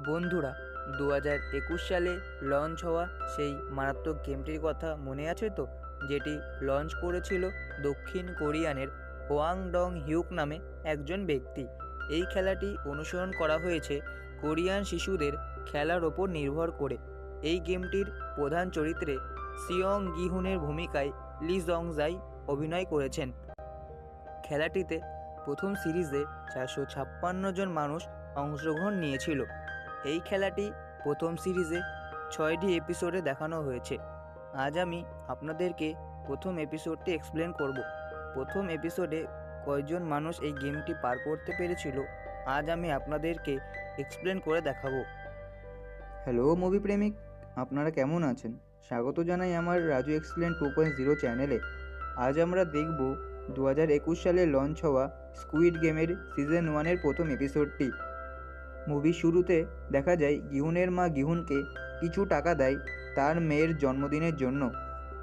বন্ধুরা, 2021 সালে লঞ্চ হওয়া সেই মারাত্মক গেমটির কথা মনে আছে তো, যেটি লঞ্চ করেছিল দক্ষিণ কোরিয়ানের হোয়াং ডং হিউক নামে একজন ব্যক্তি। এই খেলাটি অনুসরণ করা হয়েছে কোরিয়ান শিশুদের খেলার ওপর নির্ভর করে। এই গেমটির প্রধান চরিত্রে সিয়ং গিহুনের ভূমিকায় লি জংজাই অভিনয় করেছেন। খেলাটিতে প্রথম সিরিজে 456 জন মানুষ অংশগ্রহণ নিয়েছিল। এই খেলাটি প্রথম সিরিজে 6টি এপিসোডে দেখানো হয়েছে। আজ আমি আপনাদেরকে প্রথম এপিসোডটি এক্সপ্লেন করব। প্রথম এপিসোডে কয়জন মানুষ এই গেমটি পার করতে পেরেছিল, আজ আমি আপনাদেরকে এক্সপ্লেন করে দেখাবো। হ্যালো মুভি প্রেমিক, আপনারা কেমন আছেন? স্বাগত জানাই আমার রাজু এক্সপ্লেন 2.0 চ্যানেলে। আজ আমরা দেখব 2021 সালে লঞ্চ হওয়া স্কুইড গেমের সিজন 1-এর প্রথম এপিসোডটি। মুভির শুরুতে দেখা যায় গিহুনের মা গিহুনকে কিছু টাকা দেয় তার মেয়ের জন্মদিনের জন্য,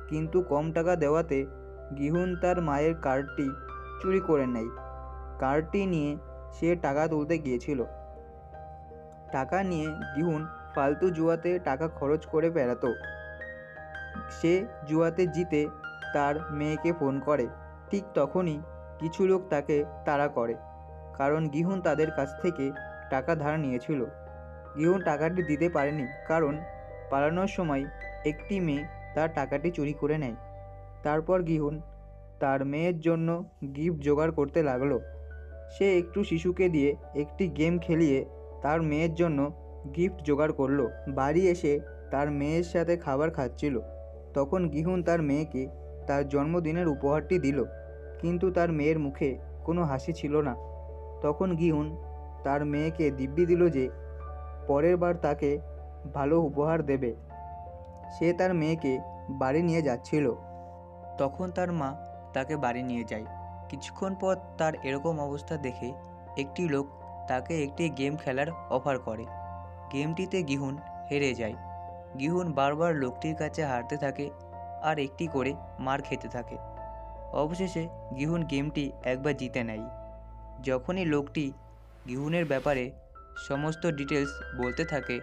কিন্তু কম টাকা দেওয়াতে গিহুন তার মায়ের কার্ডটি চুরি করে নেয়। কার্ডটি নিয়ে সে টাকা তুলতে গিয়েছিল। টাকা নিয়ে গিহুন ফালতু জুয়াতে টাকা খরচ করে বেড়াতো। সে জুয়াতে জিতে তার মেয়েকে ফোন করে। ঠিক তখনই কিছু লোক তাকে তাড়া করে, কারণ গিহুন তাদের কাছ থেকে টাকা ধার নিয়েছিল। গিহুন টাকাটি দিতে পারেনি, কারণ পালানোর সময় একটি মেয়ে তার টাকাটি চুরি করে নেয়। তারপর গিহুন তার মেয়ের জন্য গিফট জোগাড় করতে লাগলো। সে একটু শিশুকে দিয়ে একটি গেম খেলিয়ে তার মেয়ের জন্য গিফট জোগাড় করলো। বাড়ি এসে তার মেয়ের সাথে খাবার খাচ্ছিল, তখন গিহুন তার মেয়েকে তার জন্মদিনের উপহারটি দিল, কিন্তু তার মেয়ের মুখে কোনো হাসি ছিল না। তখন গিহুন তার মেয়েকে দিব্যি দিল যে পরের বার তাকে ভালো উপহার দেবে। সে তার মেয়েকে বাড়ি নিয়ে যাচ্ছিল, তখন তার মা তাকে বাড়ি নিয়ে যায়। কিছুক্ষণ পর তার এরকম অবস্থা দেখে একটি লোক তাকে একটি গেম খেলার অফার করে। গেমটিতে গিহুন হেরে যায়। গিহুন বারবার লোকটির কাছে হারতে থাকে আর একটি করে মার খেতে থাকে। অবশেষে গিহুন গেমটি একবার জিতে নেয়। যখনই লোকটি গিহুনের ব্যাপারে সমস্ত ডিটেলস বলতে থাকে,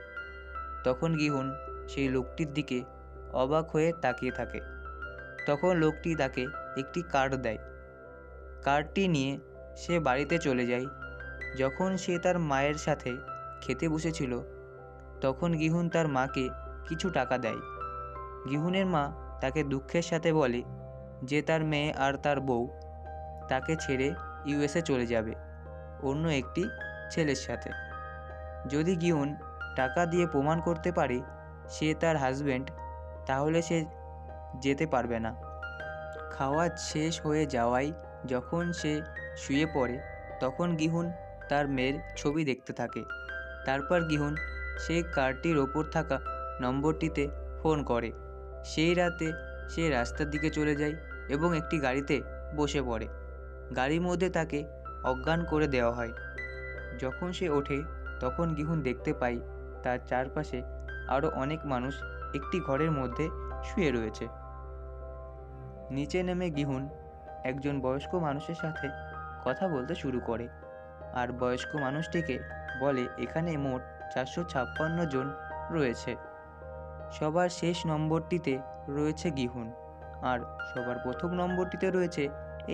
তখন গিহুন সেই লোকটির দিকে অবাক হয়ে তাকিয়ে থাকে। তখন লোকটি তাকে একটি কার্ড দেয়। কার্ডটি নিয়ে সে বাড়িতে চলে যায়। যখন সে তার মায়ের সাথে খেতে বসেছিল, তখন গিহুন তার মাকে কিছু টাকা দেয়। গিহুনের মা তাকে দুঃখের সাথে বলে যে তার মেয়ে আর তার বউ তাকে ছেড়ে ইউএসএ চলে যাবে অন্য একটি ছেলের সাথে। যদি গিহুন টাকা দিয়ে প্রমাণ করতে পারে সে তার হাজব্যান্ড, তাহলে সে যেতে পারবে না। খাওয়া শেষ হয়ে যাওয়ায় যখন সে শুয়ে পড়ে, তখন গিহুন তার মেয়ের ছবি দেখতে থাকে। তারপর গিহুন সেই কার্ডটির ওপর থাকা নম্বরটিতে ফোন করে। সেই রাতে সে রাস্তার দিকে চলে যায় এবং একটি গাড়িতে বসে পড়ে। গাড়ির মধ্যে তাকে অজ্ঞান করে দেওয়া হয়। যখন সে ওঠে, তখন গিহুন দেখতে পায় তার চারপাশে আরও অনেক মানুষ একটি ঘরের মধ্যে শুয়ে রয়েছে। নিচে নেমে গিহুন একজন বয়স্ক মানুষের সাথে কথা বলতে শুরু করে, আর বয়স্ক মানুষটিকে বলে এখানে মোট 456 জন রয়েছে। সবার শেষ নম্বরটিতে রয়েছে গিহুন, আর সবার প্রথম নম্বরটিতে রয়েছে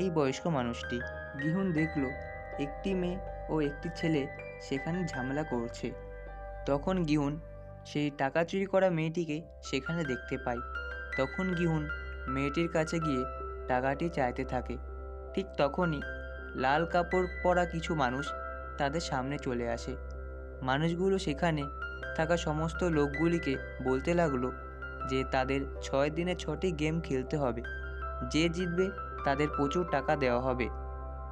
এই বয়স্ক মানুষটি। গিহুন দেখল একটি মেয়ে ও একটি ছেলে সেখানে ঝামেলা করছে। তখন গিহুন সেই টাকা চুরি করা মেয়েটিকে সেখানে দেখতে পায়। তখন গিহুন মেয়েটির কাছে গিয়ে টাকাটি চাইতে থাকে। ঠিক তখনই লাল কাপড় পরা কিছু মানুষ তাদের সামনে চলে আসে। মানুষগুলো সেখানে থাকা সমস্ত লোকগুলিকে বলতে লাগলো যে তাদের 6 দিনে 6টি গেম খেলতে হবে, যে জিতবে তাদের প্রচুর টাকা দেওয়া হবে।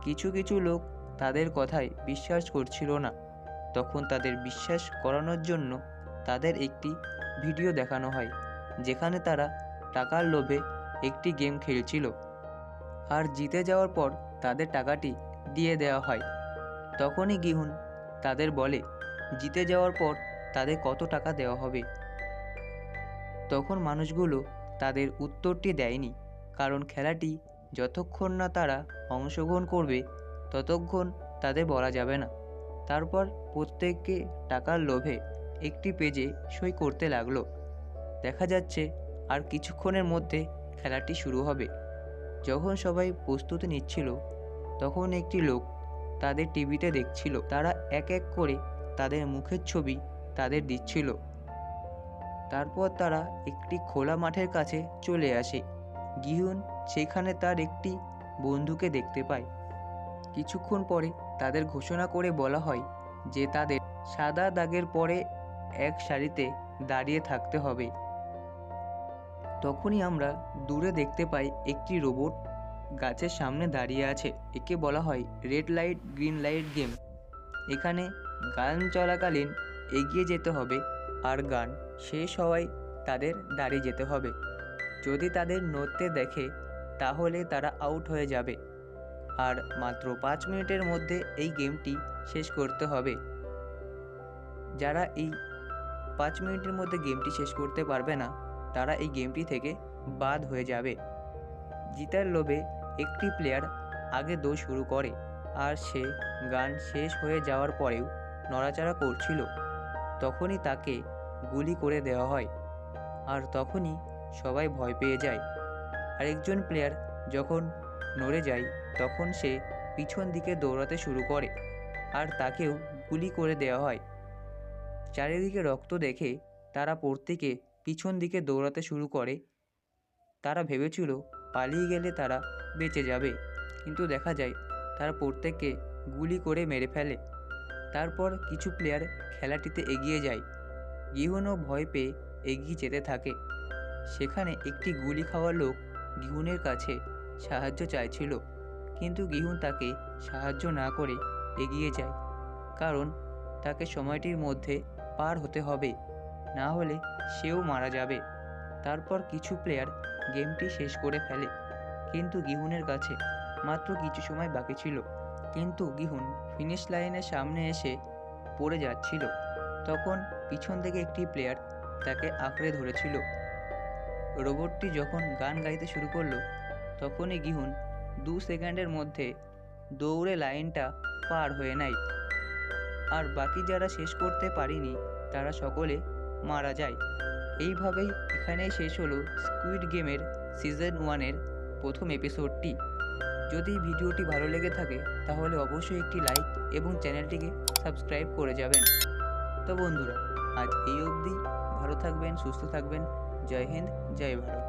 কিছু কিছু লোক তাদের কথায় বিশ্বাস করছিল না। তখন তাদের বিশ্বাস করানোর জন্য তাদের একটি ভিডিও দেখানো হয়, যেখানে তারা টাকার লোভে একটি গেম খেলছিল, আর জিতে যাওয়ার পর তাদের টাকাটি দিয়ে দেওয়া হয়। তখনই গিহুন তাদের বলে জিতে যাওয়ার পর তাদের কত টাকা দেওয়া হবে। তখন মানুষগুলো তাদের উত্তরটি দেয়নি, কারণ খেলাটি যতক্ষণ না তারা অংশগ্রহণ করবে ততক্ষণ তাদের বলা যাবে না। তারপর প্রত্যেককে টাকার লোভে একটি পেজে সই করতে লাগলো। দেখা যাচ্ছে আর কিছুক্ষণের মধ্যে খেলাটি শুরু হবে। যখন সবাই প্রস্তুতি নিচ্ছিল তখন একটি লোক তাদের টিভিতে দেখছিল। তারা এক এক করে তাদের মুখের ছবি তাদের দিচ্ছিল। তারপর তারা একটি খোলা মাঠের কাছে চলে আসে। গিহুন সেখানে তার একটি বন্ধুকে দেখতে পায়। কিছুক্ষণ পরে তাদের ঘোষণা করে বলা হয় যে তাদের সাদা দাগের পরে এক সারিতে দাঁড়িয়ে থাকতে হবে। তখনই আমরা দূরে দেখতে পাই একটি রোবট গাছের সামনে দাঁড়িয়ে আছে। একে বলা হয় red light green light game. এখানে গান চলাকালীন এগিয়ে যেতে হবে আর গান শেষ হওয়ায় তাদের দাঁড়িয়ে যেতে হবে। যদি তাদের নড়তে দেখে তাহলে তারা আউট হয়ে যাবে আর মাত্র 5 মিনিটের মধ্যে এই গেমটি শেষ করতে হবে। যারা এই 5 মিনিটের মধ্যে গেমটি শেষ করতে পারবে না তারা এই গেমটি থেকে বাদ হয়ে যাবে। জিতার লোভে একটি প্লেয়ার আগে দৌড় শুরু করে আর সে গান শেষ হয়ে যাওয়ার পরেও নড়াচড়া করছিল। তখনই তাকে গুলি করে দেওয়া হয় আর তখনই সবাই ভয় পেয়ে যায়। আরেকজন প্লেয়ার যখন নড়ে যায় তখন সে পিছন দিকে দৌড়াতে শুরু করে আর তাকেও গুলি করে দেওয়া হয়। চারিদিকে রক্ত দেখে তারা প্রত্যেকে পিছন দিকে দৌড়াতে শুরু করে। তারা ভেবেছিল পালিয়ে গেলে তারা বেঁচে যাবে, কিন্তু দেখা যায় তারা প্রত্যেককে গুলি করে মেরে ফেলে। তারপর কিছু প্লেয়ার খেলাটিতে এগিয়ে যায়। গিহুনও ভয় পেয়ে এগিয়ে যেতে থাকে। সেখানে একটি গুলি খাওয়া লোক গিহুনের কাছে সাহায্য চাইছিল, কিন্তু গিহুন তাকে সাহায্য না করে এগিয়ে যায়, কারণ তাকে সময়টির মধ্যে পার হতে হবে, না হলে সেও মারা যাবে। তারপর কিছু প্লেয়ার গেমটি শেষ করে ফেলে, কিন্তু গিহুনের কাছে মাত্র কিছু সময় বাকি ছিল। কিন্তু গিহুন ফিনিশ লাইনের সামনে এসে পড়ে যাচ্ছিল। তখন পিছন থেকে একটি প্লেয়ার তাকে আঁকড়ে ধরেছিল। রোবটটি যখন গান গাইতে শুরু করলো তখনই গিহুন 2 সেকেন্ডের মধ্যে দৌড়ে লাইনটা পার হয়ে নেয় আর বাকি যারা শেষ করতে পারেনি তারা সকলে মারা যায়। এইভাবেই এখানেই শেষ হলো স্কুইড গেমের সিজন 1-এর প্রথম এপিসোডটি। যদি ভিডিওটি ভালো লেগে থাকে তাহলে অবশ্যই একটি লাইক এবং চ্যানেলটিকে সাবস্ক্রাইব করে যাবেন। তো বন্ধুরা, আজ এই অবধি। ভালো থাকবেন, সুস্থ থাকবেন। জয় হিন্দ, জয় ভারত।